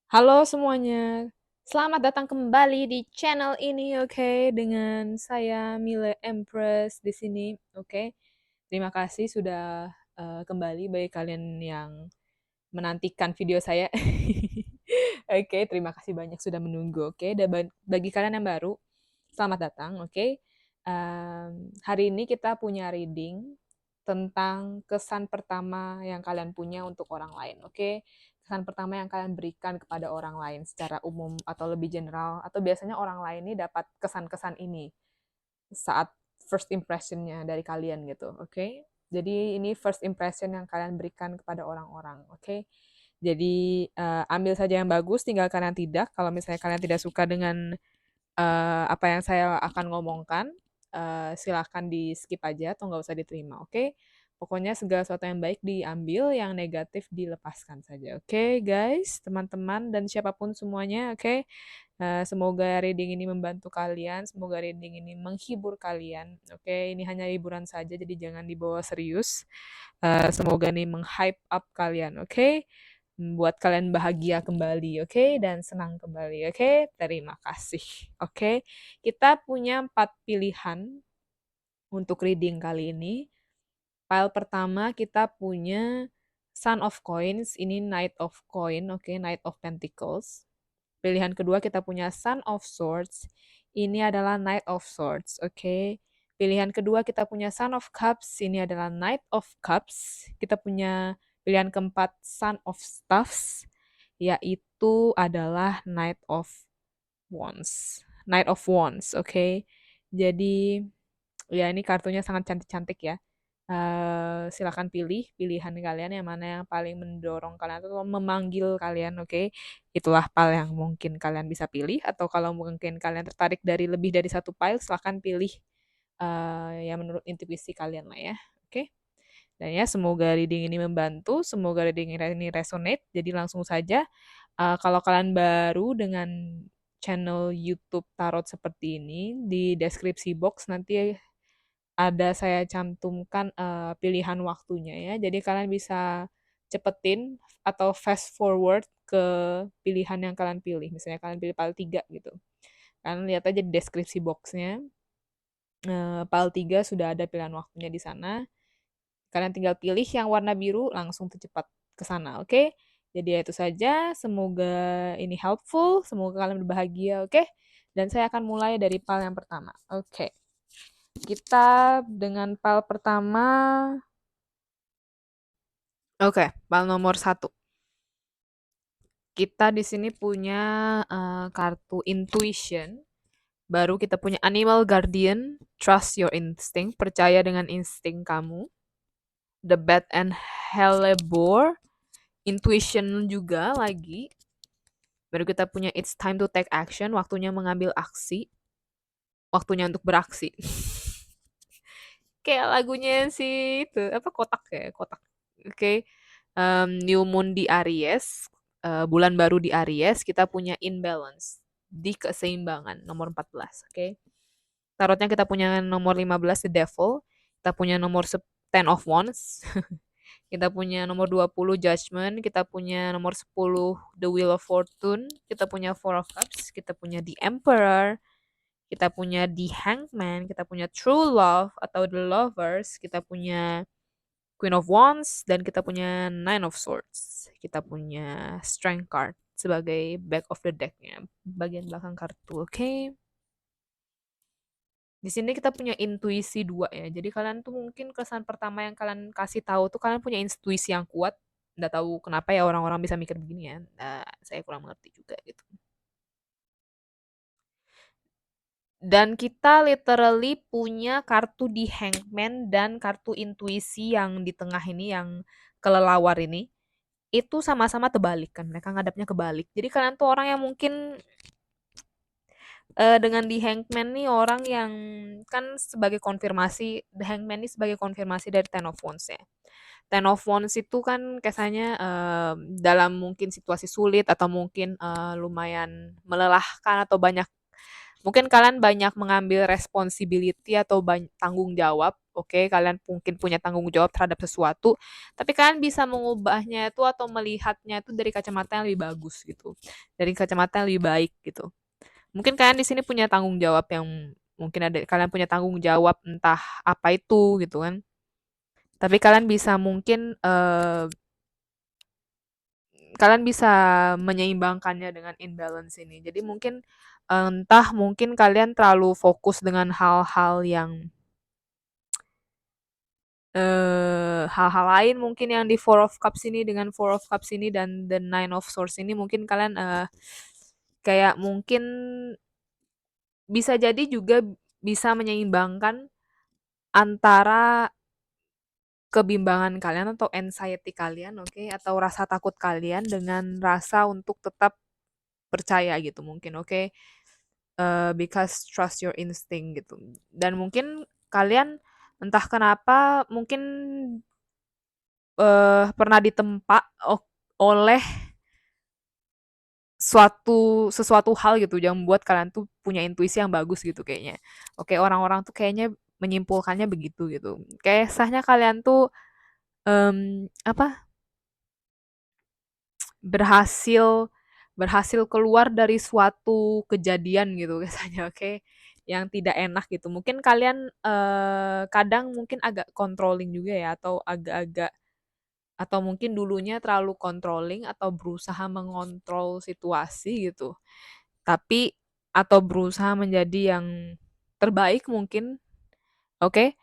Halo semuanya, selamat datang kembali di channel ini, oke? Dengan saya Mile Empress di sini, oke? Terima kasih sudah kembali bagi kalian yang menantikan video saya. Oke, terima kasih banyak sudah menunggu, oke? Dan bagi kalian yang baru, selamat datang, oke? Hari ini kita punya reading tentang kesan pertama yang kalian punya untuk orang lain, oke? Kesan pertama yang kalian berikan kepada orang lain secara umum atau lebih general, atau biasanya orang lain ini dapat kesan-kesan ini saat first impression-nya dari kalian gitu, oke? Jadi ini first impression yang kalian berikan kepada orang-orang, oke? Jadi ambil saja yang bagus, tinggalkan yang tidak. Kalau misalnya kalian tidak suka dengan apa yang saya akan ngomongkan, silakan di skip aja atau nggak usah diterima, oke? Pokoknya segala sesuatu yang baik diambil, yang negatif dilepaskan saja, oke guys, teman-teman dan siapapun semuanya, oke? Semoga reading ini membantu kalian, semoga reading ini menghibur kalian, oke? Ini hanya hiburan saja, jadi jangan dibawa serius. Semoga nih meng-hype up kalian, oke? Buat kalian bahagia kembali, oke? Dan senang kembali, oke? Terima kasih, oke? Kita punya 4 pilihan untuk reading kali ini. File pertama kita punya Sun of Coins, ini Knight of Coin, oke? Knight of Pentacles. Pilihan kedua kita punya Sun of Swords, ini adalah Knight of Swords, oke? Pilihan kedua kita punya Sun of Cups, ini adalah Knight of Cups. Kita punya pilihan keempat Sun of Staffs, yaitu adalah Knight of Wands. Knight of Wands, oke? Jadi ya ini kartunya sangat cantik-cantik ya. Silakan pilih pilihan kalian yang mana yang paling mendorong kalian atau memanggil kalian, oke? Itulah pile yang mungkin kalian bisa pilih atau kalau mungkin kalian tertarik dari lebih dari satu pile, silakan pilih yang menurut intuisi kalian lah ya, oke? Dan ya semoga reading ini membantu, semoga reading ini resonate. Jadi langsung saja, kalau kalian baru dengan channel YouTube Tarot seperti ini, di deskripsi box nanti ada saya cantumkan pilihan waktunya ya. Jadi kalian bisa cepetin atau fast forward ke pilihan yang kalian pilih. Misalnya kalian pilih PAL 3 gitu. Kalian lihat aja di deskripsi boxnya. PAL 3 sudah ada pilihan waktunya di sana. Kalian tinggal pilih yang warna biru langsung cepat ke sana, oke? Jadi ya itu saja. Semoga ini helpful, semoga kalian berbahagia, oke? Dan saya akan mulai dari PAL yang pertama. Oke. Kita dengan PAL pertama. Oke, PAL nomor 1. Kita di sini punya kartu intuition. Baru kita punya animal guardian, trust your instinct, percaya dengan insting kamu. The bat and hellebore, intuition juga lagi. Baru kita punya it's time to take action, waktunya mengambil aksi, waktunya untuk beraksi. Kayak lagunya si itu apa kotak ya, kotak. Oke. New moon di Aries, bulan baru di Aries, kita punya imbalance di keseimbangan nomor 14, oke. Tarotnya kita punya nomor 15 the devil, kita punya nomor 10 of wands, kita punya nomor 20 judgment, kita punya nomor 10 the wheel of fortune, kita punya four of cups, kita punya the emperor, kita punya the hangman, kita punya true love atau the lovers, kita punya queen of wands, dan kita punya nine of swords. Kita punya strength card sebagai back of the decknya, bagian belakang kartu, oke. Di sini kita punya intuisi 2 ya. Jadi kalian tuh mungkin kesan pertama yang kalian kasih tahu tuh kalian punya intuisi yang kuat. Nggak tahu kenapa ya orang-orang bisa mikir begini ya. Saya kurang mengerti juga gitu. Dan kita literally punya kartu di hangman dan kartu intuisi yang di tengah ini yang kelelawar ini. Itu sama-sama terbalik kan. Mereka ngadapnya kebalik. Jadi kalian tuh orang yang mungkin dengan di hangman nih orang yang kan sebagai konfirmasi, the hangman ini sebagai konfirmasi dari ten of wands ya. Ten of wands itu kan kesannya dalam mungkin situasi sulit atau mungkin lumayan melelahkan atau banyak Mungkin kalian banyak mengambil responsibility atau tanggung jawab, oke, kalian mungkin punya tanggung jawab terhadap sesuatu, tapi kalian bisa mengubahnya itu atau melihatnya itu dari kacamata yang lebih bagus gitu, dari kacamata yang lebih baik gitu. Mungkin kalian di sini punya tanggung jawab yang mungkin ada kalian punya tanggung jawab entah apa itu gitu kan. Tapi kalian bisa menyeimbangkannya dengan imbalance ini. Jadi mungkin entah mungkin kalian terlalu fokus dengan hal-hal lain mungkin yang di Four of Cups ini dengan Four of Cups ini dan the Nine of Swords ini mungkin kalian kayak mungkin bisa jadi juga bisa menyeimbangkan antara kebimbangan kalian atau anxiety kalian, oke, atau rasa takut kalian dengan rasa untuk tetap percaya gitu mungkin, oke. Because trust your instinct gitu. Dan mungkin kalian entah kenapa mungkin pernah ditempa oleh sesuatu hal gitu yang membuat kalian tuh punya intuisi yang bagus gitu kayaknya. Oke, orang-orang tuh kayaknya menyimpulkannya begitu gitu. Kayak sahnya kalian tuh apa berhasil berhasil keluar dari suatu kejadian gitu biasanya, oke, yang tidak enak gitu. Mungkin kalian kadang mungkin agak controlling juga ya atau agak-agak atau mungkin dulunya terlalu controlling atau berusaha mengontrol situasi gitu. Tapi atau berusaha menjadi yang terbaik mungkin, oke.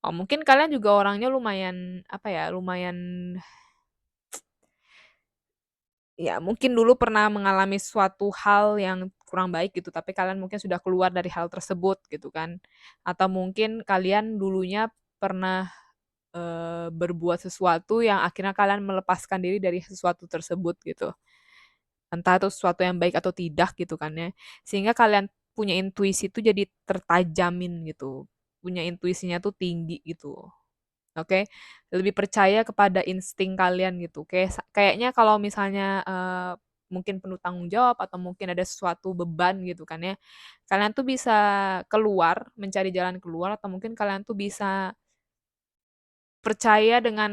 Oh, mungkin kalian juga orangnya lumayan apa ya, lumayan ya mungkin dulu pernah mengalami suatu hal yang kurang baik gitu, tapi kalian mungkin sudah keluar dari hal tersebut gitu kan. Atau mungkin kalian dulunya pernah berbuat sesuatu yang akhirnya kalian melepaskan diri dari sesuatu tersebut gitu. Entah itu sesuatu yang baik atau tidak gitu kan ya. Sehingga kalian punya intuisi itu jadi tertajamin gitu. Punya intuisinya tuh tinggi gitu. Oke, lebih percaya kepada insting kalian gitu. Kayaknya kalau misalnya mungkin penuh tanggung jawab atau mungkin ada sesuatu beban gitu kan ya. Kalian tuh bisa keluar, mencari jalan keluar atau mungkin kalian tuh bisa percaya dengan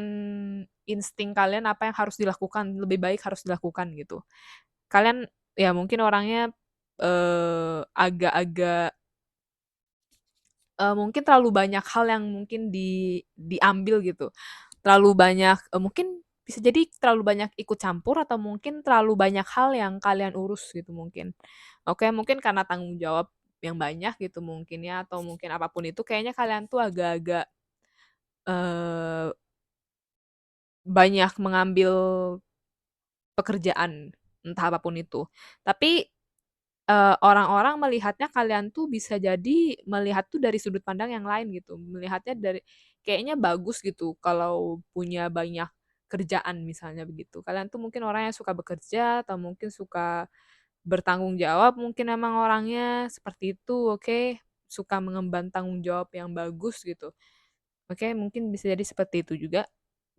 insting kalian apa yang harus dilakukan, lebih baik harus dilakukan gitu. Kalian ya mungkin orangnya agak-agak mungkin terlalu banyak hal yang mungkin diambil gitu. Terlalu banyak mungkin bisa jadi terlalu banyak ikut campur atau mungkin terlalu banyak hal yang kalian urus gitu mungkin. Oke, mungkin karena tanggung jawab yang banyak gitu mungkin ya atau mungkin apapun itu kayaknya kalian tuh agak-agak, eee, banyak mengambil pekerjaan, entah apapun itu. Tapi orang-orang melihatnya kalian tuh bisa jadi melihat tuh dari sudut pandang yang lain gitu, melihatnya dari kayaknya bagus gitu kalau punya banyak kerjaan misalnya begitu. Kalian tuh mungkin orang yang suka bekerja atau mungkin suka bertanggung jawab, mungkin emang orangnya seperti itu, oke. Suka mengemban tanggung jawab yang bagus gitu. Oke, mungkin bisa jadi seperti itu juga.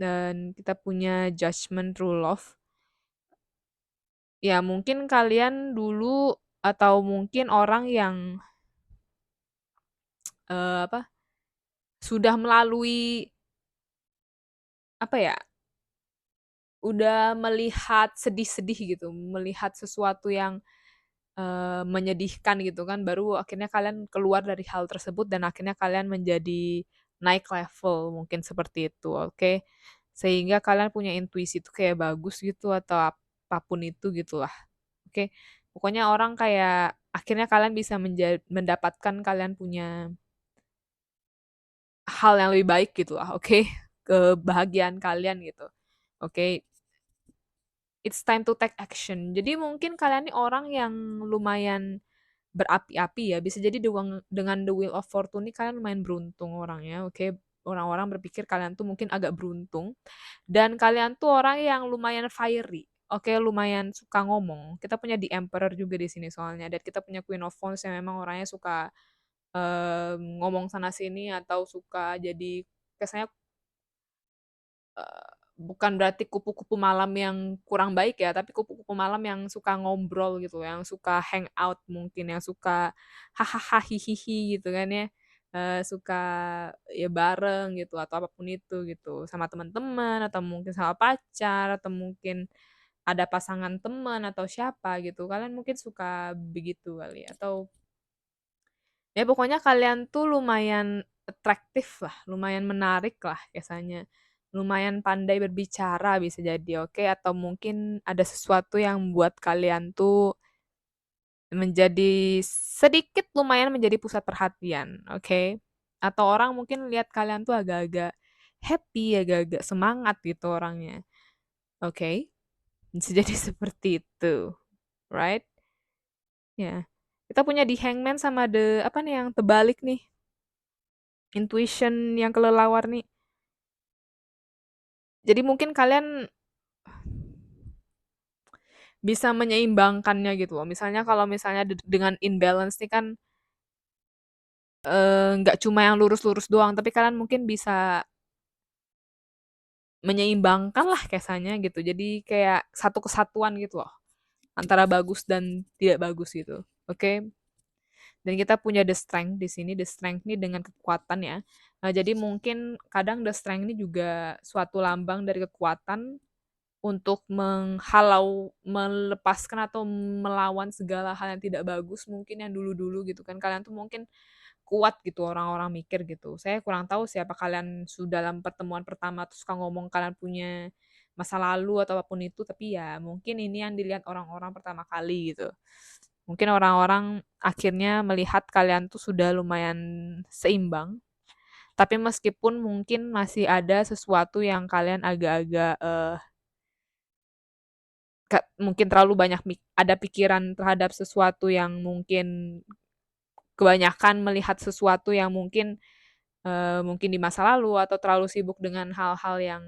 Dan kita punya judgment through love. Ya mungkin kalian dulu atau mungkin orang yang apa, sudah melalui apa ya, udah melihat sedih-sedih gitu, melihat sesuatu yang, menyedihkan gitu kan, baru akhirnya kalian keluar dari hal tersebut dan akhirnya kalian menjadi naik level, mungkin seperti itu, oke. Sehingga kalian punya intuisi itu kayak bagus gitu atau apapun itu gitulah, oke. Pokoknya orang kayak akhirnya kalian bisa mendapatkan kalian punya hal yang lebih baik gitu lah, oke? Kebahagiaan kalian gitu. Oke, it's time to take action. Jadi mungkin kalian nih orang yang lumayan berapi-api ya, bisa jadi dengan the wheel of fortune nih kalian lumayan beruntung orangnya, oke? Orang-orang berpikir kalian tuh mungkin agak beruntung dan kalian tuh orang yang lumayan fiery, oke, lumayan suka ngomong. Kita punya the emperor juga di sini soalnya dan kita punya queen of wands yang memang orangnya suka ngomong sana sini atau suka jadi kesannya bukan berarti kupu-kupu malam yang kurang baik ya, tapi kupu-kupu malam yang suka ngobrol gitu, yang suka hangout mungkin, yang suka hahaha hihihi gitu kan ya. Suka ya bareng gitu atau apapun itu gitu, sama teman-teman atau mungkin sama pacar atau mungkin ada pasangan teman atau siapa gitu. Kalian mungkin suka begitu kali ya, atau ya pokoknya kalian tuh lumayan atraktif lah, lumayan menarik lah kesannya. Lumayan pandai berbicara bisa jadi, oke? Atau mungkin ada sesuatu yang buat kalian tuh menjadi sedikit lumayan menjadi pusat perhatian, oke? Atau orang mungkin lihat kalian tuh agak-agak happy, agak-agak semangat gitu orangnya, oke? Bisa jadi seperti itu, right? Ya. Kita punya di Hangman sama the apa nih yang terbalik nih? Intuition yang kelelawar nih. Jadi mungkin kalian bisa menyeimbangkannya gitu loh. Misalnya kalau misalnya dengan imbalance nih kan nggak cuma yang lurus-lurus doang, tapi kalian mungkin bisa menyeimbangkan lah kesannya gitu. Jadi kayak satu kesatuan gitu loh antara bagus dan tidak bagus gitu. Oke. Dan kita punya the strength di sini. The strength ini dengan kekuatan ya. Nah, jadi mungkin kadang the strength ini juga suatu lambang dari kekuatan untuk menghalau, melepaskan atau melawan segala hal yang tidak bagus mungkin yang dulu-dulu gitu kan. Kalian tuh mungkin kuat gitu orang-orang mikir gitu. Saya kurang tahu siapa kalian sudah dalam pertemuan pertama terus suka ngomong kalian punya masa lalu atau apapun itu, tapi ya mungkin ini yang dilihat orang-orang pertama kali gitu. Mungkin orang-orang akhirnya melihat kalian tuh sudah lumayan seimbang, tapi meskipun mungkin masih ada sesuatu yang kalian agak-agak mungkin terlalu banyak ada pikiran terhadap sesuatu yang mungkin kebanyakan melihat sesuatu yang mungkin mungkin di masa lalu atau terlalu sibuk dengan hal-hal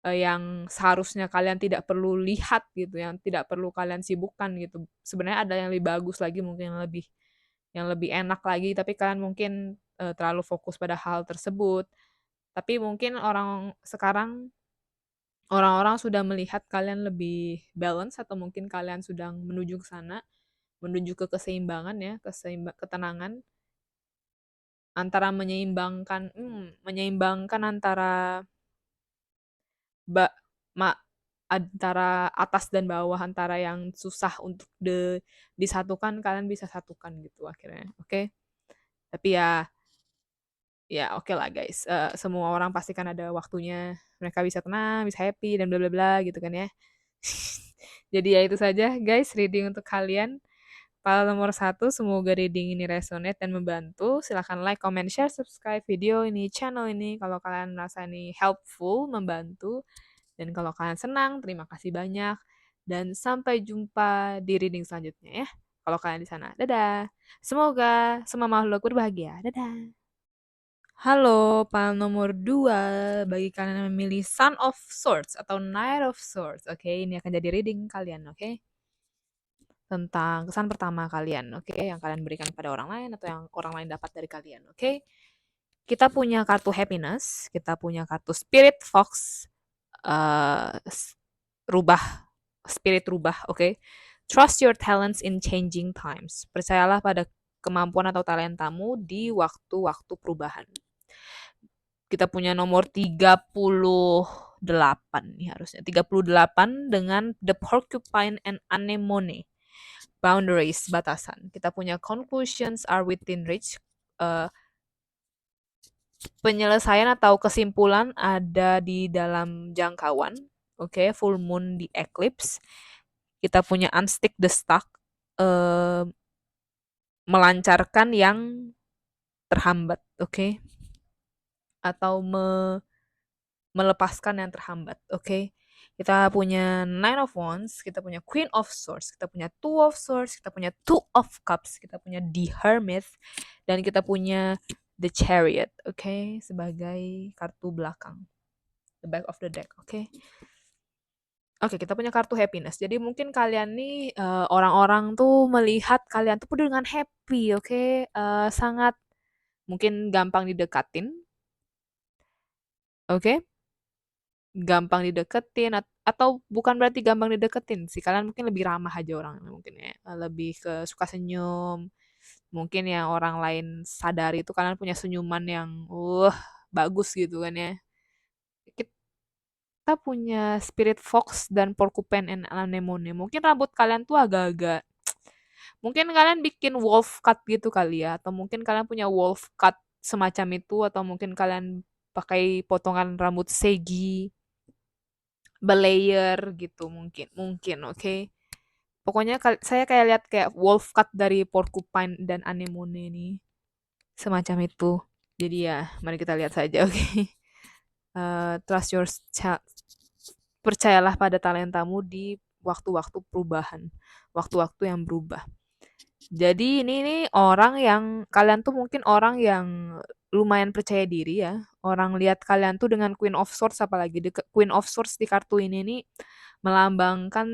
yang seharusnya kalian tidak perlu lihat gitu, yang tidak perlu kalian sibukkan gitu. Sebenarnya ada yang lebih bagus lagi mungkin yang lebih enak lagi, tapi kalian mungkin terlalu fokus pada hal tersebut. Tapi mungkin orang-orang sudah melihat kalian lebih balance atau mungkin kalian sedang menuju ke sana, menuju ke keseimbangan ya, ketenangan antara menyeimbangkan antara ba ma antara atas dan bawah, antara yang susah untuk disatukan, kalian bisa satukan gitu akhirnya, oke? Tapi ya oke lah guys, semua orang pasti kan ada waktunya mereka bisa tenang, bisa happy dan bla bla bla gitu kan ya. Jadi ya itu saja guys reading untuk kalian. File nomor satu, semoga reading ini resonate dan membantu. Silahkan like, comment, share, subscribe video ini, channel ini kalau kalian merasa ini helpful, membantu. Dan kalau kalian senang, terima kasih banyak. Dan sampai jumpa di reading selanjutnya ya. Kalau kalian di sana. Dadah. Semoga semua makhluk berbahagia. Dadah. Halo, file nomor 2 bagi kalian yang memilih Sun of Swords atau Knight of Swords. Oke, ini akan jadi reading kalian, oke? Tentang kesan pertama kalian, oke? Yang kalian berikan pada orang lain atau yang orang lain dapat dari kalian, oke? Kita punya kartu happiness, kita punya kartu spirit fox, uh, rubah, spirit rubah, oke? Trust your talents in changing times. Percayalah pada kemampuan atau talentamu di waktu-waktu perubahan. Kita punya nomor 38 nih harusnya. 38 dengan The Porcupine and Anemone. Boundaries, batasan. Kita punya conclusions are within reach. Uh, Penyelesaian atau kesimpulan ada di dalam jangkauan. Oke, full moon di eclipse. Kita punya unstick the stuck. Uh, Melancarkan yang terhambat, oke? Atau melepaskan yang terhambat, oke? Kita punya Nine of Wands, kita punya Queen of Swords, kita punya Two of Swords, kita punya Two of Cups, kita punya The Hermit, dan kita punya The Chariot, oke? Sebagai kartu belakang. The back of the deck, oke? Oke, kita punya kartu happiness. Jadi mungkin kalian nih orang-orang tuh melihat kalian tuh penuh dengan happy, oke? Sangat mungkin gampang didekatin, oke? gampang dideketin atau bukan berarti gampang dideketin sih, kalian mungkin lebih ramah aja orangnya mungkin ya, lebih ke suka senyum, mungkin yang orang lain sadari itu kalian punya senyuman yang, bagus gitu kan ya. Kita punya spirit fox dan porcupine and anemone, mungkin rambut kalian tuh agak-agak mungkin kalian bikin wolf cut gitu kali ya, atau mungkin kalian punya wolf cut semacam itu, atau mungkin kalian pakai potongan rambut segi, belayer gitu mungkin, mungkin, oke. Pokoknya saya kayak lihat kayak wolf cut dari porcupine dan anemone nih, semacam itu. Jadi ya, mari kita lihat saja, oke. Trust your percayalah pada talentamu di waktu-waktu perubahan, waktu-waktu yang berubah. Jadi ini orang yang kalian tuh mungkin orang yang lumayan percaya diri ya. Orang lihat kalian tuh dengan Queen of Swords, apalagi Queen of Swords di kartu ini nih melambangkan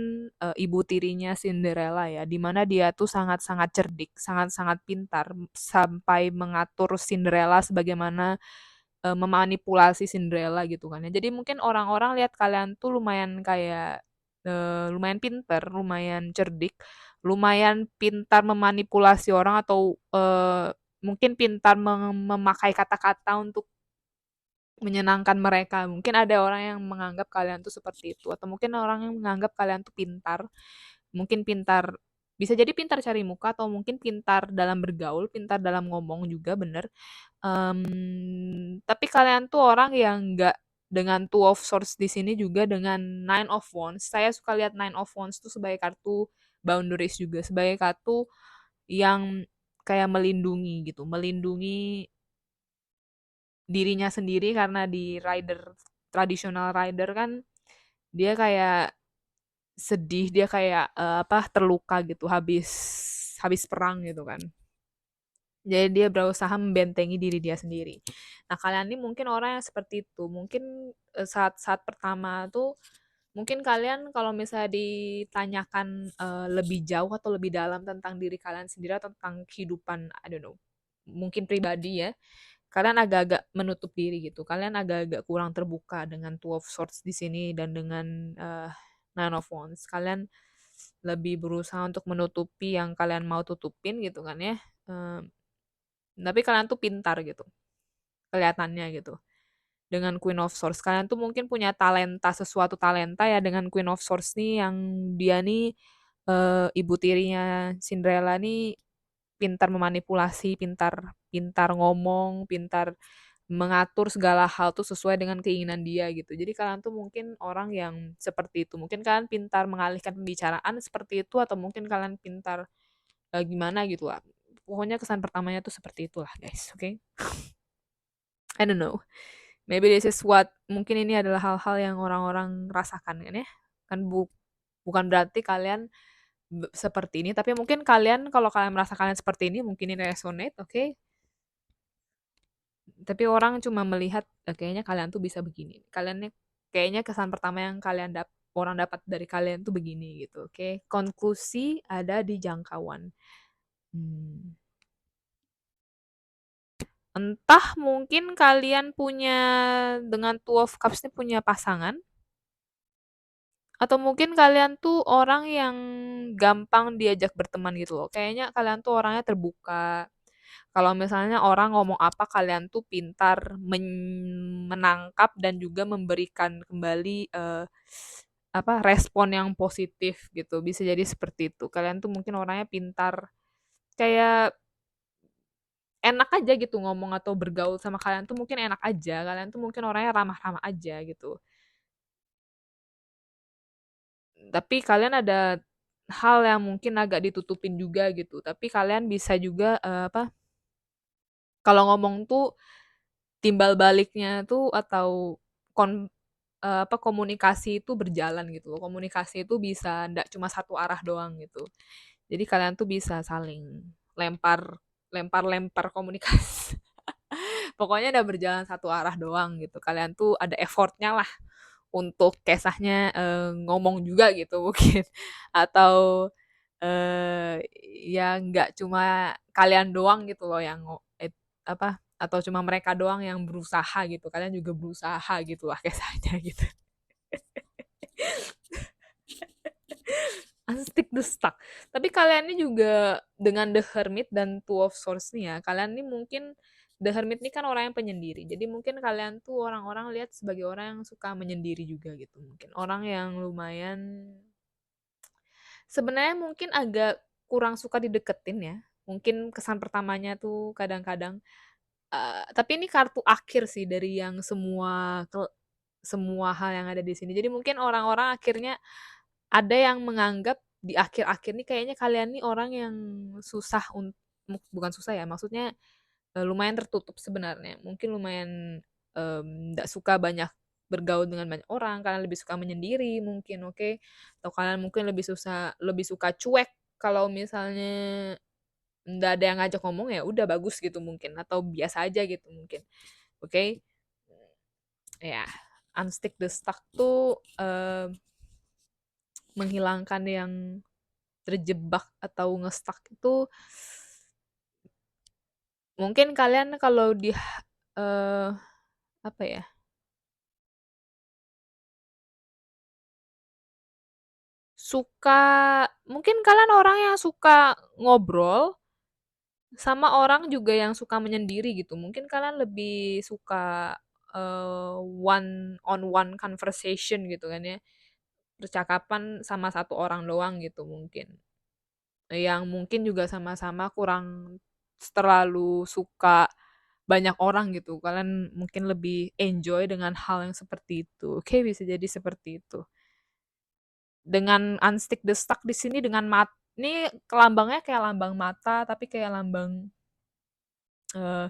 ibu tirinya Cinderella ya, di mana dia tuh sangat-sangat cerdik, sangat-sangat pintar sampai mengatur Cinderella sebagaimana memanipulasi Cinderella gitu kan ya. Jadi mungkin orang-orang lihat kalian tuh lumayan kayak lumayan pintar, lumayan cerdik, lumayan pintar memanipulasi orang atau mungkin pintar memakai kata-kata untuk menyenangkan mereka. Mungkin ada orang yang menganggap kalian tuh seperti itu, atau mungkin orang yang menganggap kalian tuh pintar. Mungkin pintar, bisa jadi pintar cari muka, atau mungkin pintar dalam bergaul, pintar dalam ngomong juga, bener. Tapi kalian tuh orang yang nggak, dengan Two of Swords di sini juga dengan Nine of Wands. Saya suka lihat Nine of Wands tuh sebagai kartu boundaries juga, sebagai kartu yang kayak melindungi gitu, melindungi dirinya sendiri, karena di rider, tradisional rider kan dia kayak sedih, dia kayak terluka gitu habis habis perang gitu kan. Jadi dia berusaha membentengi diri dia sendiri. Nah, kalian ini mungkin orang yang seperti itu. Mungkin saat-saat pertama tuh mungkin kalian kalau misalnya ditanyakan lebih jauh atau lebih dalam tentang diri kalian sendiri atau tentang kehidupan, I don't know, mungkin pribadi ya, kalian agak-agak menutup diri gitu. Kalian agak-agak kurang terbuka dengan Two of Swords di sini dan dengan Nine of Wands. Kalian lebih berusaha untuk menutupi yang kalian mau tutupin gitu kan ya. Eee, tapi kalian tuh pintar gitu, kelihatannya gitu. Dengan Queen of Swords, kalian tuh mungkin punya talenta, sesuatu talenta ya dengan Queen of Swords nih, yang dia nih ibu tirinya Cinderella nih pintar memanipulasi, pintar pintar ngomong, pintar mengatur segala hal tuh sesuai dengan keinginan dia gitu. Jadi kalian tuh mungkin orang yang seperti itu. Mungkin kalian pintar mengalihkan pembicaraan seperti itu, atau mungkin kalian pintar gimana gitu lah. Pokoknya kesan pertamanya tuh seperti itulah guys, oke? I don't know. Maybe this is what, mungkin ini adalah hal-hal yang orang-orang rasakan kan ya. Kan bukan berarti kalian seperti ini, tapi mungkin kalian, kalau kalian merasa kalian seperti ini, mungkin ini resonate, oke? Tapi orang cuma melihat kayaknya kalian tuh bisa begini. Kalian kayaknya kesan pertama yang orang dapat dari kalian tuh begini gitu, oke? Konklusi ada di jangkauan. Hmm. Entah mungkin kalian punya, dengan Two of Cups ini punya pasangan, atau mungkin kalian tuh orang yang gampang diajak berteman gitu loh. Kayaknya kalian tuh orangnya terbuka. Kalau misalnya orang ngomong apa, kalian tuh pintar menangkap dan juga memberikan kembali respon yang positif gitu. Bisa jadi seperti itu. Kalian tuh mungkin orangnya pintar, kayak enak aja gitu ngomong atau bergaul sama kalian tuh mungkin enak aja. Kalian tuh mungkin orangnya ramah-ramah aja gitu. Tapi kalian ada hal yang mungkin agak ditutupin juga gitu. Tapi kalian bisa juga kalau ngomong tuh timbal baliknya tuh, atau kon komunikasi itu berjalan gitu loh. Komunikasi itu bisa ndak cuma satu arah doang gitu. Jadi kalian tuh bisa saling lempar lempar-lempar komunikasi. Pokoknya udah berjalan satu arah doang gitu. Kalian tuh ada effortnya lah untuk kisahnya ngomong juga gitu mungkin. Atau ya nggak cuma kalian doang gitu loh yang atau cuma mereka doang yang berusaha gitu. Kalian juga berusaha gitu lah kisahnya gitu. Unstick the stuck. Tapi kalian ini juga dengan The Hermit dan Two of Swords nih ya, kalian ini mungkin The Hermit ini kan orang yang penyendiri. Jadi mungkin kalian tuh orang-orang lihat sebagai orang yang suka menyendiri juga gitu mungkin. Orang yang lumayan sebenarnya mungkin agak kurang suka dideketin ya. Mungkin kesan pertamanya tuh kadang-kadang tapi ini kartu akhir sih dari yang semua hal yang ada di sini. Jadi mungkin orang-orang akhirnya ada yang menganggap di akhir-akhir nih kayaknya kalian nih orang yang susah bukan susah ya, maksudnya, lumayan tertutup sebenarnya. Mungkin lumayan, nggak suka banyak bergaul dengan banyak orang, kalian lebih suka menyendiri mungkin, oke? Atau kalian mungkin lebih suka cuek kalau misalnya nggak ada yang ngajak ngomong ya udah bagus gitu mungkin, atau biasa aja gitu mungkin, oke? Ya, unstick the stuck tuh, menghilangkan yang terjebak atau nge-stuck itu mungkin kalian kalau apa ya, suka mungkin kalian orang yang suka ngobrol sama orang juga yang suka menyendiri gitu. Mungkin kalian lebih suka, one on one conversation gitu kan ya, percakapan sama satu orang doang gitu mungkin. Yang mungkin juga sama-sama kurang terlalu suka banyak orang gitu. Kalian mungkin lebih enjoy dengan hal yang seperti itu. Oke, bisa jadi seperti itu. Dengan unstick the stuck di sini dengan ini lambangnya kayak lambang mata, tapi kayak lambang eh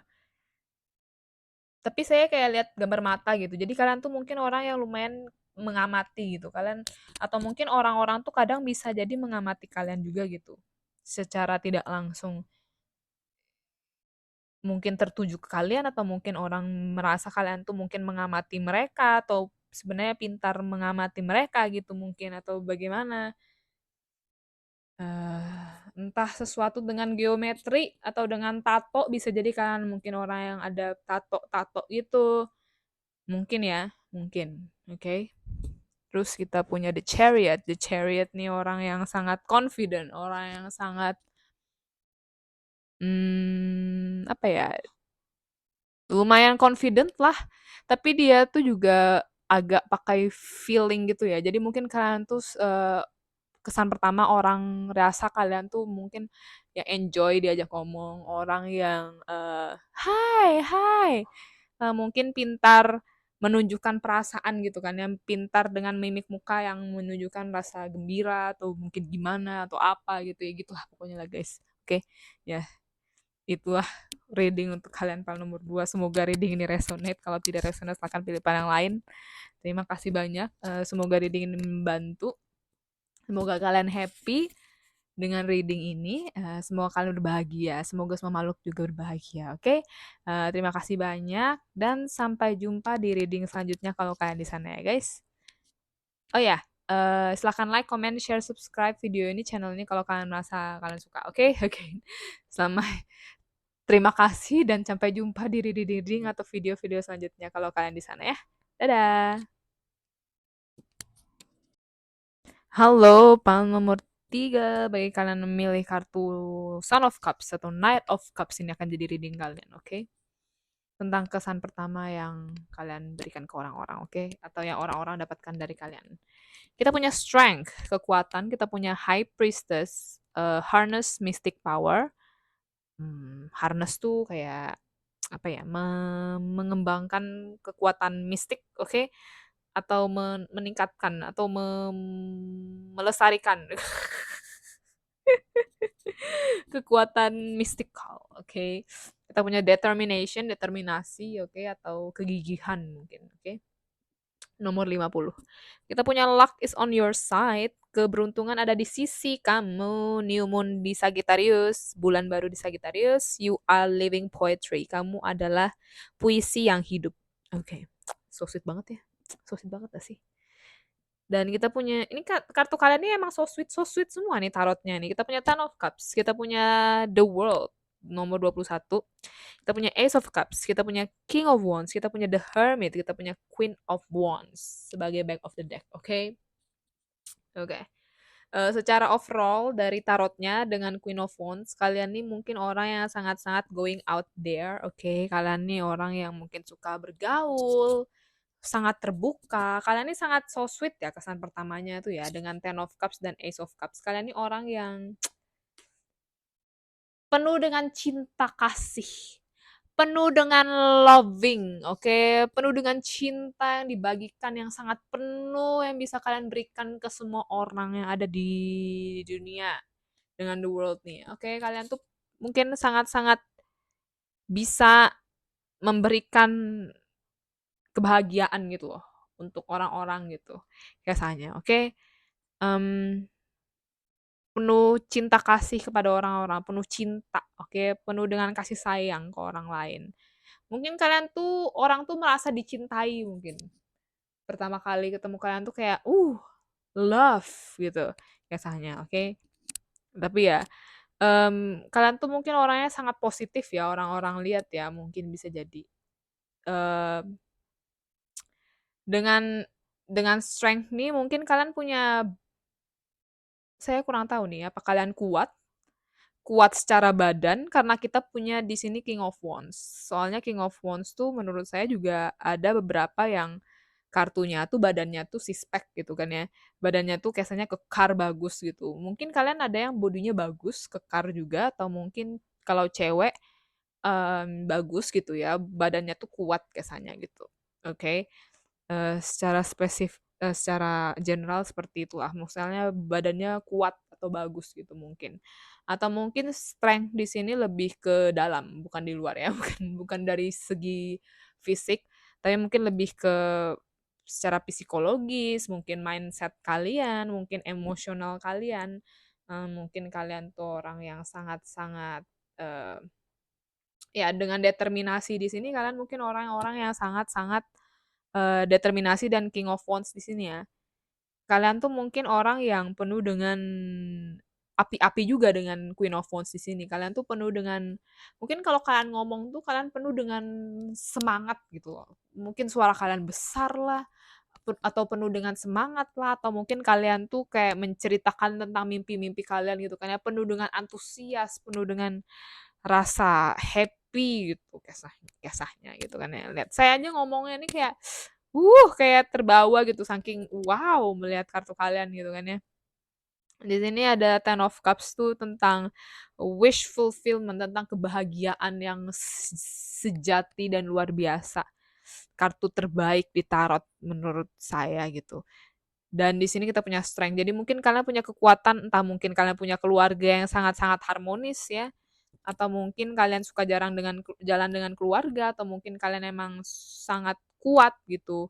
tapi saya kayak lihat gambar mata gitu. Jadi kalian tuh mungkin orang yang lumayan mengamati gitu. Kalian atau mungkin orang-orang tuh kadang bisa jadi mengamati kalian juga gitu. Secara tidak langsung. Mungkin tertuju ke kalian atau mungkin orang merasa kalian tuh mungkin mengamati mereka atau sebenarnya pintar mengamati mereka gitu mungkin atau bagaimana. Entah sesuatu dengan geometri atau dengan tato bisa jadi kalian mungkin orang yang ada tato-tato gitu. Mungkin ya, mungkin. Oke. Terus kita punya The Chariot. The Chariot nih orang yang sangat confident, orang yang sangat apa ya, lumayan confident lah, tapi dia tuh juga agak pakai feeling gitu ya. Jadi mungkin kalian tuh kesan pertama orang rasa kalian tuh mungkin yang enjoy diajak ngomong, orang yang "Hai, hai." Mungkin pintar menunjukkan perasaan gitu kan, yang pintar dengan mimik muka yang menunjukkan rasa gembira atau mungkin gimana atau apa gitu ya, gitulah pokoknya lah guys. Oke, ya itulah reading untuk kalian para nomor 2. Semoga reading ini resonate. Kalau tidak resonate, silahkan pilih para yang lain. Terima kasih banyak. Semoga reading ini membantu. Semoga kalian happy dengan reading ini. Semoga kalian berbahagia. Semoga semua makhluk juga berbahagia. Oke, terima kasih banyak dan sampai jumpa di reading selanjutnya kalau kalian di sana ya guys. Oh ya, silahkan like, comment, share, subscribe video ini, channel ini kalau kalian merasa kalian suka. Oke, oke. Selamat terima kasih dan sampai jumpa di reading atau video-video selanjutnya kalau kalian di sana ya. Dadah. Halo, panel nomor 3. Bagi kalian memilih kartu Son of Cups atau Knight of Cups ini akan jadi reading kalian, oke? Tentang kesan pertama yang kalian berikan ke orang-orang, oke? Atau yang orang-orang dapatkan dari kalian. Kita punya Strength, kekuatan. Kita punya High Priestess, Harness Mystic Power. Harness tuh kayak apa ya, mengembangkan kekuatan mistik, oke? Atau meningkatkan atau melestarikan kekuatan mystical, oke? Kita punya determination, determinasi, oke? Atau kegigihan mungkin, oke? Nomor 50. Kita punya luck is on your side. Keberuntungan ada di sisi kamu. New moon di Sagittarius. Bulan baru di Sagittarius. You are living poetry. Kamu adalah puisi yang hidup. Oke. So sweet banget ya. So sweet banget gak sih? Dan kita punya, ini kartu kalian ini emang so sweet semua nih tarotnya nih. Kita punya Ten of Cups. Kita punya The World. Nomor 21. Kita punya Ace of Cups, kita punya King of Wands, kita punya The Hermit, kita punya Queen of Wands sebagai back of the deck, oke? Oke. Secara overall dari tarotnya dengan Queen of Wands, kalian nih mungkin orang yang sangat-sangat going out there, oke. Kalian nih orang yang mungkin suka bergaul, sangat terbuka. Kalian nih sangat so sweet ya kesan pertamanya tuh ya dengan Ten of Cups dan Ace of Cups. Kalian nih orang yang penuh dengan cinta kasih, penuh dengan loving, oke, penuh dengan cinta yang dibagikan yang sangat penuh yang bisa kalian berikan ke semua orang yang ada di dunia dengan the world nih. Oke, kalian tuh mungkin sangat-sangat bisa memberikan kebahagiaan gitu loh untuk orang-orang gitu biasanya. Oke. Em, Penuh cinta kasih kepada orang-orang, penuh cinta, oke, penuh dengan kasih sayang ke orang lain. Mungkin kalian tuh orang tuh merasa dicintai mungkin. Pertama kali ketemu kalian tuh kayak, love gitu biasanya, oke. Tapi ya, kalian tuh mungkin orangnya sangat positif ya, orang-orang lihat ya, mungkin bisa jadi. Mmm, dengan strength nih mungkin kalian punya saya kurang tahu nih, apa kalian kuat kuat secara badan karena kita punya di sini King of Wands. Soalnya King of Wands tuh menurut saya juga ada beberapa yang kartunya tuh badannya tuh six-pack gitu kan ya. Badannya tuh kesannya kekar bagus gitu. Mungkin kalian ada yang bodinya bagus, kekar juga atau mungkin kalau cewek bagus gitu ya, badannya tuh kuat kesannya gitu. Oke. Secara general seperti itulah. Misalnya badannya kuat atau bagus gitu mungkin. Atau mungkin strength di sini lebih ke dalam, bukan di luar ya, bukan bukan dari segi fisik, tapi mungkin lebih ke secara psikologis, mungkin mindset kalian, mungkin emosional kalian, mungkin kalian tuh orang yang sangat-sangat, eee, ya dengan determinasi di sini kalian mungkin orang-orang yang sangat-sangat determinasi dan King of Wands di sini ya. Kalian tuh mungkin orang yang penuh dengan api-api juga dengan Queen of Wands di sini. Kalian tuh penuh dengan mungkin kalau kalian ngomong tuh kalian penuh dengan semangat gitu loh. Mungkin suara kalian besar lah, atau penuh dengan semangat lah, atau mungkin kalian tuh kayak menceritakan tentang mimpi-mimpi kalian gitu kan ya, penuh dengan antusias, penuh dengan rasa happy gitu kisahnya gitu kan ya. Lihat saya aja ngomongnya nih kayak terbawa gitu saking wow melihat kartu kalian gitu kan ya. Di sini ada Ten of Cups tuh tentang wish fulfillment, tentang kebahagiaan yang sejati dan luar biasa. Kartu terbaik di tarot menurut saya gitu. Dan di sini kita punya strength. Jadi mungkin kalian punya kekuatan, entah mungkin kalian punya keluarga yang sangat-sangat harmonis ya, atau mungkin kalian suka jarang dengan jalan dengan keluarga, atau mungkin kalian emang sangat kuat gitu.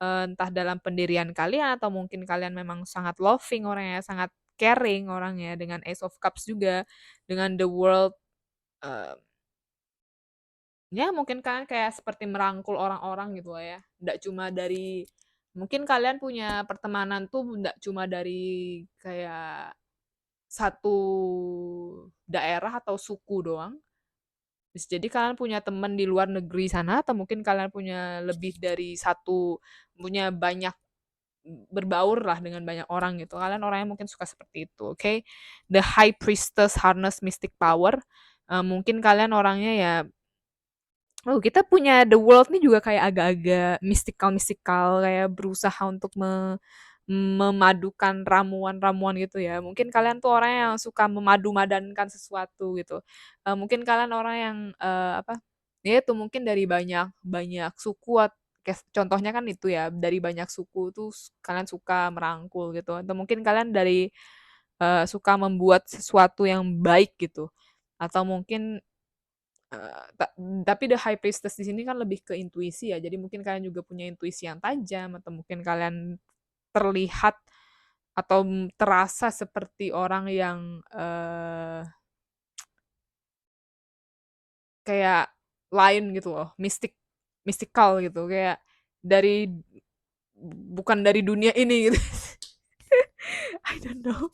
Entah dalam pendirian kalian atau mungkin kalian memang sangat loving orangnya, sangat caring orangnya dengan Ace of Cups juga, dengan the world, eee, ya mungkin kalian kayak seperti merangkul orang-orang gitu lah ya. Nggak cuma dari mungkin kalian punya pertemanan tuh nggak cuma dari kayak satu daerah atau suku doang. Bisa jadi kalian punya teman di luar negeri sana atau mungkin kalian punya lebih dari satu punya banyak berbaur lah dengan banyak orang gitu. Kalian orangnya mungkin suka seperti itu, oke? The High Priestess Harness Mystic Power. Mungkin kalian orangnya ya, kita punya The World nih juga kayak agak-agak mystical-mystical, kayak berusaha untuk memadukan ramuan-ramuan gitu ya. Mungkin kalian tuh orang yang suka memadu-madankan sesuatu gitu. Mungkin kalian orang yang, apa, ya itu mungkin dari banyak banyak suku contohnya kan itu ya, dari banyak suku tuh kalian suka merangkul gitu, atau mungkin kalian dari, suka membuat sesuatu yang baik gitu, atau mungkin Eee, ta tapi The High Priestess di sini kan lebih ke intuisi ya, jadi mungkin kalian juga punya intuisi yang tajam atau mungkin kalian terlihat atau, terasa seperti orang yang, kayak lain gitu loh, mystical gitu, kayak dari bukan dari dunia ini gitu. I don't know,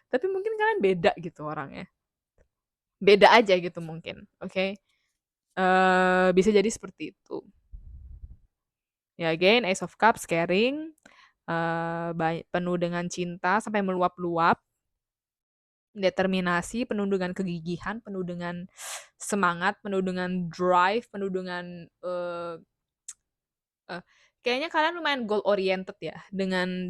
tapi mungkin kalian beda gitu orangnya, beda aja gitu mungkin, oke? Bisa jadi seperti itu. Ya again, Ace of Cups, caring. penuh dengan cinta sampai meluap-luap, determinasi, penuh dengan kegigihan, penuh dengan semangat, penuh dengan drive, penuh dengan eh, kayaknya kalian lumayan goal oriented ya dengan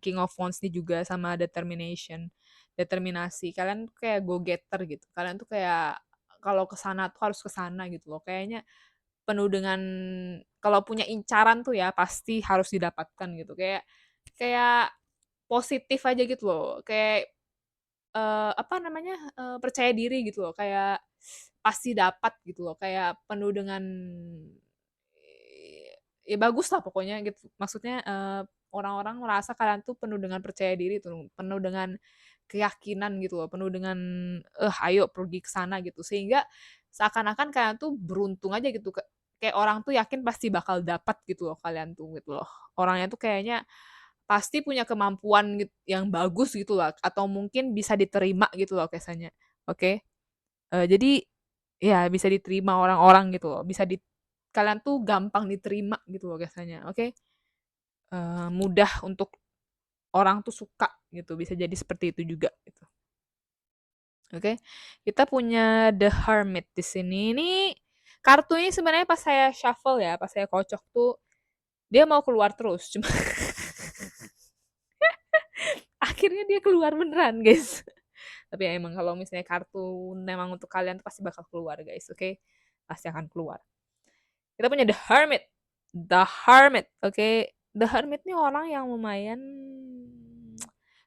King of Wands ini juga sama determinasi. Kalian tuh kayak go getter gitu. Kalian tuh kayak kalau ke sana tuh harus ke sana gitu loh. Kayaknya penuh dengan kalau punya incaran tuh ya pasti harus didapatkan gitu. Kayak kayak positif aja gitu loh. Kayak apa namanya, percaya diri gitu loh, kayak pasti dapat gitu loh, kayak penuh dengan ya bagus lah pokoknya gitu. Maksudnya, orang-orang merasa kalian tuh penuh dengan percaya diri tuh, penuh dengan keyakinan gitu loh, penuh dengan, ayo pergi ke sana gitu. Sehingga seakan-akan kalian tuh beruntung aja gitu, kayak orang tuh yakin pasti bakal dapat gitu loh kalian tuh gitu loh. Orangnya tuh kayaknya pasti punya kemampuan yang bagus gitu lah atau mungkin bisa diterima gitu loh kesannya. Oke. Jadi ya bisa diterima orang-orang gitu loh. Kalian tuh gampang diterima gitu loh kesannya. Oke. Mudah untuk orang tuh suka gitu. Bisa jadi seperti itu juga gitu. Oke. Kita punya The Hermit di sini. Ini kartu ini sebenarnya pas saya shuffle ya, pas saya kocok tuh dia mau keluar terus. Cuma akhirnya dia keluar beneran, guys. Tapi ya emang kalau misalnya kartu memang untuk kalian tuh pasti bakal keluar, guys. Oke. Pasti akan keluar. Kita punya The Hermit. The Hermit, oke. The Hermit ini orang yang lumayan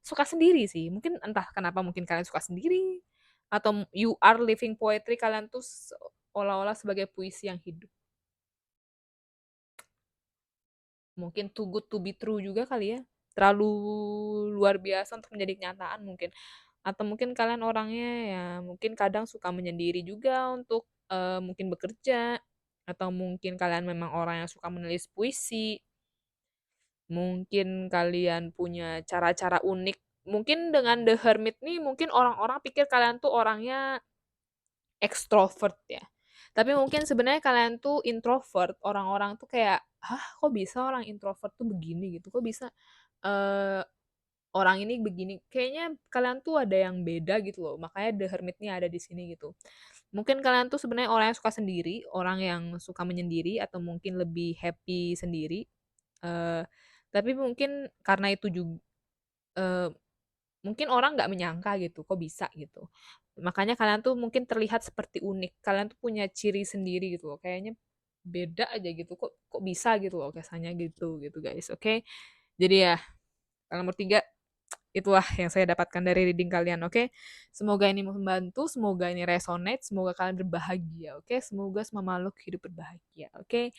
suka sendiri sih. Mungkin entah kenapa mungkin kalian suka sendiri atau you are living poetry, kalian tuh seolah-olah sebagai puisi yang hidup. Mungkin too good to be true juga kali ya. Terlalu luar biasa untuk menjadi kenyataan mungkin. Atau mungkin kalian orangnya ya mungkin kadang suka menyendiri juga untuk mungkin bekerja atau mungkin kalian memang orang yang suka menulis puisi. Mungkin kalian punya cara-cara unik. Mungkin dengan The Hermit nih mungkin orang-orang pikir kalian tuh orangnya ekstrovert ya. Tapi mungkin sebenarnya kalian tuh introvert. Orang-orang tuh kayak, "Hah, kok bisa orang introvert tuh begini?" gitu. Kok bisa eh orang ini begini? Kayaknya kalian tuh ada yang beda gitu loh. Makanya The Hermit nih ada di sini gitu. Mungkin kalian tuh sebenarnya orang yang suka sendiri, orang yang suka menyendiri atau mungkin lebih happy sendiri. Eh tapi mungkin karena itu juga mungkin orang nggak menyangka gitu, kok bisa gitu. Makanya kalian tuh mungkin terlihat seperti unik. Kalian tuh punya ciri sendiri gitu loh. Kayaknya beda aja gitu. Kok kok bisa gitu loh kesannya gitu gitu guys. Oke. Jadi ya, nomor 3 itulah yang saya dapatkan dari reading kalian, oke? Semoga ini membantu, semoga ini resonate, semoga kalian berbahagia, oke? Semoga semua makhluk hidup berbahagia, oke?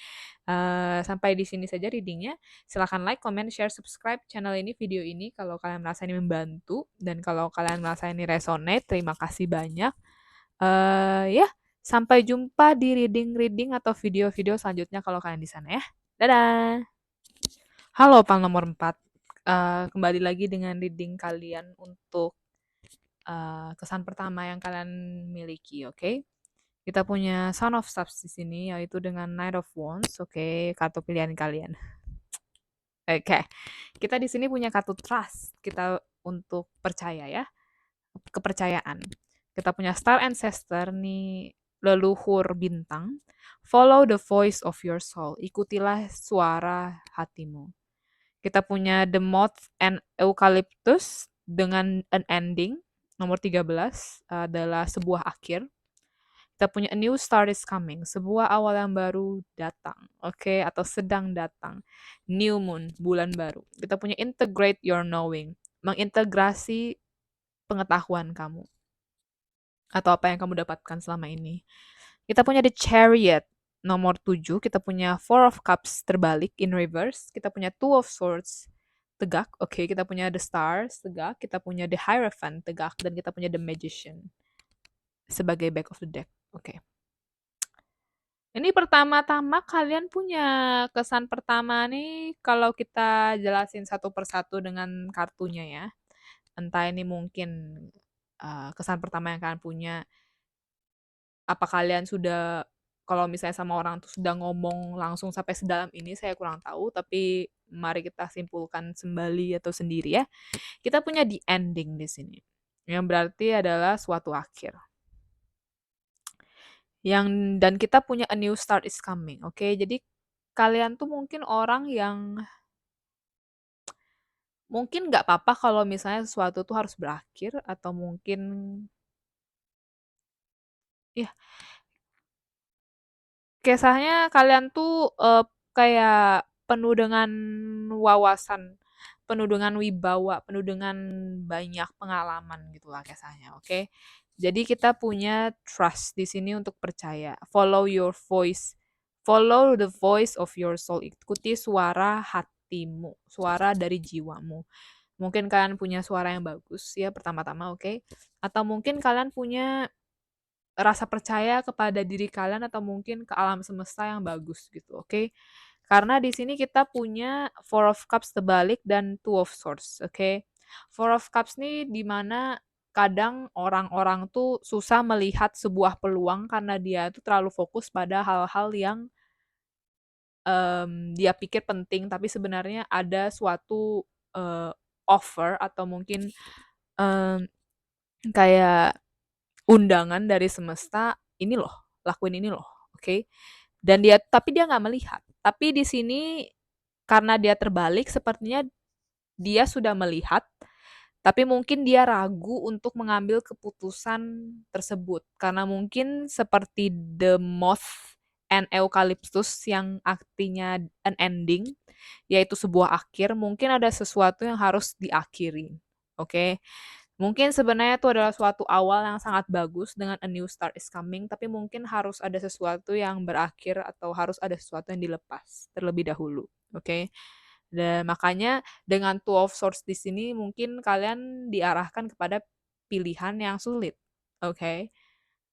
Sampai di sini saja readingnya. Silahkan like, comment, share, subscribe channel ini, video ini kalau kalian merasa ini membantu dan kalau kalian merasa ini resonate, terima kasih banyak. Ya, sampai jumpa di reading-reading atau video-video selanjutnya kalau kalian di sana ya. Dadah. Halo, Pal nomor 4. Kembali lagi dengan reading kalian untuk kesan pertama yang kalian miliki, oke? Kita punya Sound of Cups di sini, yaitu dengan Knight of Wands, oke? Kartu pilihan kalian. Oke, kita di sini punya kartu Trust, kita untuk percaya ya, kepercayaan. Kita punya Star Ancestor nih, leluhur bintang. Follow the voice of your soul, ikutilah suara hatimu. Kita punya The Moth and Eucalyptus dengan an ending. Nomor 13 adalah sebuah akhir. Kita punya A New Start is Coming, sebuah awal yang baru datang, oke, atau sedang datang. New Moon, bulan baru. Kita punya Integrate Your Knowing, mengintegrasi pengetahuan kamu atau apa yang kamu dapatkan selama ini. Kita punya The Chariot, nomor 7. Kita punya Four of Cups terbalik in reverse. Kita punya Two of Swords tegak. Oke, kita punya The Stars tegak. Kita punya The Hierophant tegak. Dan kita punya The Magician sebagai back of the deck. Oke. Ini pertama-tama kalian punya kesan pertama nih kalau kita jelasin satu persatu dengan kartunya ya. Entah ini mungkin kesan pertama yang kalian punya, apa kalian sudah kalau misalnya sama orang tuh sudah ngomong langsung sampai sedalam ini saya kurang tahu, tapi mari kita simpulkan sembali atau sendiri ya. Kita punya the ending di sini. Yang berarti adalah suatu akhir. Yang dan kita punya a new start is coming, oke? Jadi kalian tuh mungkin orang yang mungkin nggak apa-apa kalau misalnya sesuatu tuh harus berakhir atau mungkin ya kisahnya kalian tuh, kayak penuh dengan wawasan, penuh dengan wibawa, penuh dengan banyak pengalaman gitulah kisahnya, oke? Jadi kita punya trust di sini untuk percaya, follow your voice, follow the voice of your soul, ikuti suara hatimu, suara dari jiwamu. Mungkin kalian punya suara yang bagus ya pertama-tama, oke? Atau mungkin kalian punya rasa percaya kepada diri kalian atau mungkin ke alam semesta yang bagus gitu, oke? Karena di sini kita punya Four of Cups terbalik dan Two of Swords, oke? Four of Cups nih dimana kadang orang-orang tuh susah melihat sebuah peluang karena dia tuh terlalu fokus pada hal-hal yang dia pikir penting tapi sebenarnya ada suatu offer atau mungkin em, kayak undangan dari semesta, "Ini loh, lakuin ini loh," oke? Dan dia nggak melihat. Tapi di sini karena dia terbalik sepertinya dia sudah melihat, tapi mungkin dia ragu untuk mengambil keputusan tersebut. Karena mungkin seperti the moth and eucalyptus yang artinya an ending, yaitu sebuah akhir, mungkin ada sesuatu yang harus diakhiri. Oke. Mungkin sebenarnya itu adalah suatu awal yang sangat bagus dengan a new start is coming, tapi mungkin harus ada sesuatu yang berakhir atau harus ada sesuatu yang dilepas terlebih dahulu, oke? Dan makanya dengan Two of Swords di sini mungkin kalian diarahkan kepada pilihan yang sulit, oke?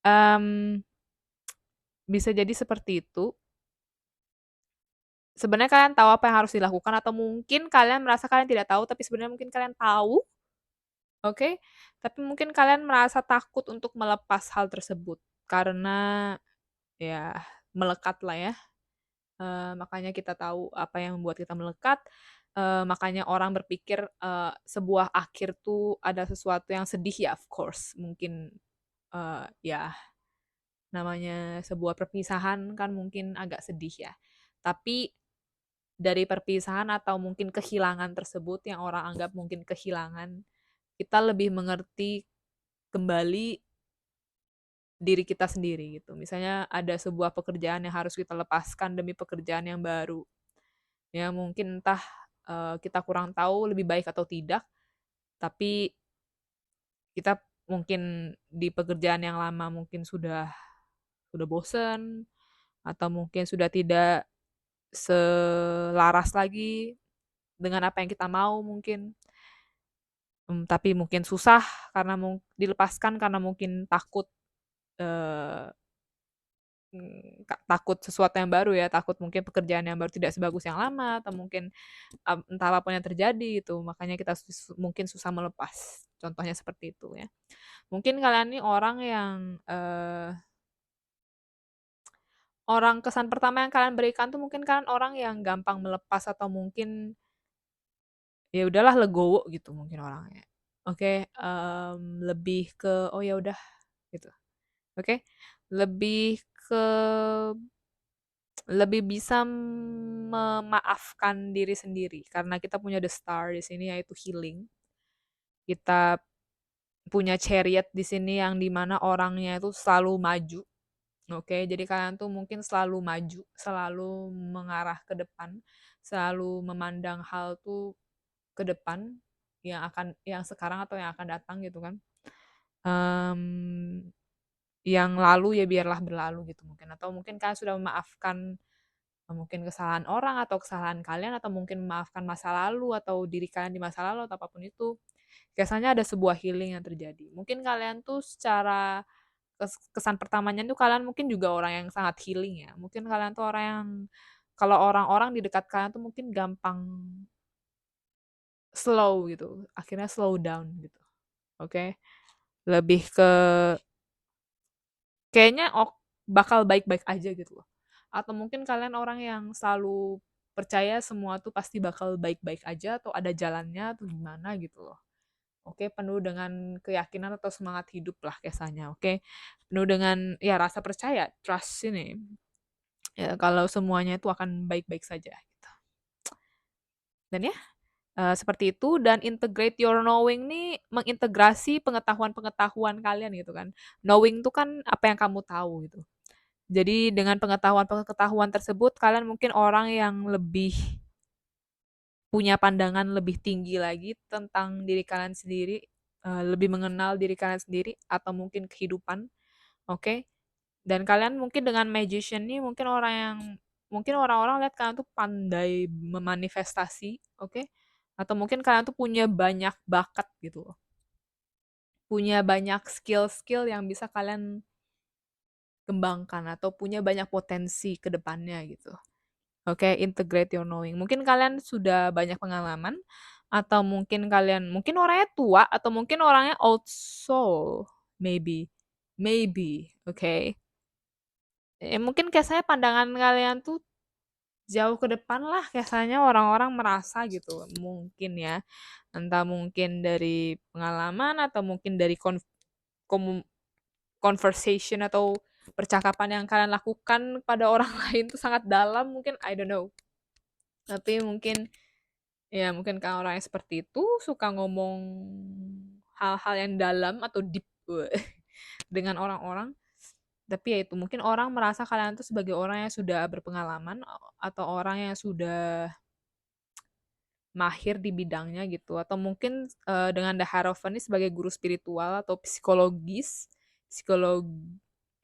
Mmm, bisa jadi seperti itu. Sebenarnya kalian tahu apa yang harus dilakukan atau mungkin kalian merasa kalian tidak tahu, tapi sebenarnya mungkin kalian tahu. Oke, tapi mungkin kalian merasa takut untuk melepas hal tersebut karena ya melekat lah ya. Makanya kita tahu apa yang membuat kita melekat. Makanya orang berpikir sebuah akhir tuh ada sesuatu yang sedih ya, of course. Mungkin ya namanya sebuah perpisahan kan mungkin agak sedih ya. Tapi dari perpisahan atau mungkin kehilangan tersebut yang orang anggap mungkin kehilangan, kita lebih mengerti kembali diri kita sendiri gitu. Misalnya ada sebuah pekerjaan yang harus kita lepaskan demi pekerjaan yang baru. Ya mungkin entah kita kurang tahu lebih baik atau tidak, tapi kita mungkin di pekerjaan yang lama mungkin sudah bosen atau mungkin sudah tidak selaras lagi dengan apa yang kita mau mungkin. Tapi mungkin susah karena dilepaskan karena mungkin takut eh, takut sesuatu yang baru ya, takut mungkin pekerjaan yang baru tidak sebagus yang lama atau mungkin, entah apapun yang terjadi itu, makanya kita mungkin susah melepas, contohnya seperti itu ya. Mungkin kalian nih orang yang, orang kesan pertama yang kalian berikan tuh mungkin kalian orang yang gampang melepas atau mungkin, ya udahlah legowo gitu mungkin orangnya. Oke, lebih ke, "Oh ya udah," gitu, oke? Lebih ke Lebih bisa memaafkan diri sendiri karena kita punya the star di sini yaitu healing. Kita punya chariot di sini yang dimana orangnya itu selalu maju. Oke, jadi kalian tuh mungkin selalu maju, selalu mengarah ke depan, selalu memandang hal tuh ke depan yang sekarang atau yang akan datang gitu kan. Mmm, yang lalu ya biarlah berlalu gitu mungkin atau mungkin kalian sudah memaafkan mungkin kesalahan orang atau kesalahan kalian atau mungkin memaafkan masa lalu atau diri kalian di masa lalu atau apapun itu. Biasanya ada sebuah healing yang terjadi. Mungkin kalian tuh secara kesan pertamanya tuh kalian mungkin juga orang yang sangat healing ya. Mungkin kalian tuh orang yang kalau orang-orang di dekat kalian tuh mungkin gampang slow gitu. Akhirnya slow down gitu. Oke. Lebih ke kayaknya bakal baik-baik aja gitu loh. Atau mungkin kalian orang yang selalu percaya semua tuh pasti bakal baik-baik aja atau ada jalannya atau gimana gitu loh. Oke, penuh dengan keyakinan atau semangat hidup lah kesannya, oke. Penuh dengan ya rasa percaya, trust ini. Ya, kalau semuanya itu akan baik-baik saja gitu. Dan ya, seperti itu dan integrate your knowing nih mengintegrasi pengetahuan-pengetahuan kalian gitu kan. Knowing itu kan apa yang kamu tahu gitu. Jadi dengan pengetahuan-pengetahuan tersebut kalian mungkin orang yang lebih punya pandangan lebih tinggi lagi tentang diri kalian sendiri, lebih mengenal diri kalian sendiri atau mungkin kehidupan, oke? Dan kalian mungkin dengan magician nih mungkin orang-orang lihat kalian tuh pandai memanifestasi, oke? Atau mungkin kalian tuh punya banyak bakat gitu loh. Punya banyak skill-skill yang bisa kalian kembangkan atau punya banyak potensi ke depannya gitu. Oke, integrate your knowing. Mungkin kalian sudah banyak pengalaman atau mungkin orangnya tua atau mungkin orangnya old soul, maybe. Maybe, oke. Mungkin kayak saya pandangan kalian tuh jauh ke depan lah biasanya orang-orang merasa gitu, mungkin ya. Entah mungkin dari pengalaman atau mungkin dari komu conversation atau percakapan yang kalian lakukan pada orang lain tuh sangat dalam mungkin, I don't know. Tapi mungkin ya mungkin kalau orang yang seperti itu suka ngomong hal-hal yang dalam atau deep dengan orang-orang. Tapi ya itu mungkin orang merasa kalian tuh sebagai orang yang sudah berpengalaman atau orang yang sudah mahir di bidangnya gitu atau mungkin dengan The Hierophant ini sebagai guru spiritual atau psikolog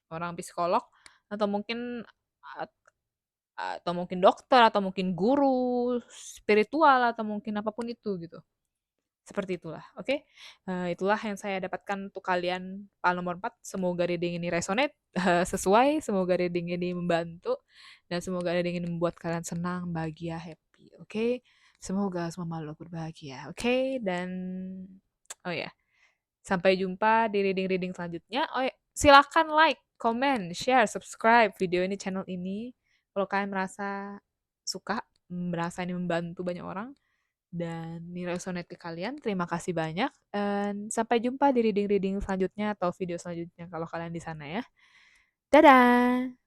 orang psikolog atau mungkin atau mungkin dokter atau mungkin guru spiritual atau mungkin apapun itu gitu. Seperti itulah, oke? Itulah yang saya dapatkan untuk kalian file nomor 4. Semoga reading ini resonate, sesuai, semoga reading ini membantu, dan semoga reading ini membuat kalian senang, bahagia, happy, oke? Semoga semua makhluk berbahagia, oke? Dan oh ya, sampai jumpa di reading-reading selanjutnya. Oh ya, silakan like, comment, share, subscribe video ini, channel ini. Kalau kalian merasa suka, merasa ini membantu banyak orang, dan ini resonate ke kalian, terima kasih banyak. Dan sampai jumpa di reading-reading selanjutnya atau video selanjutnya kalau kalian di sana ya. Dadah!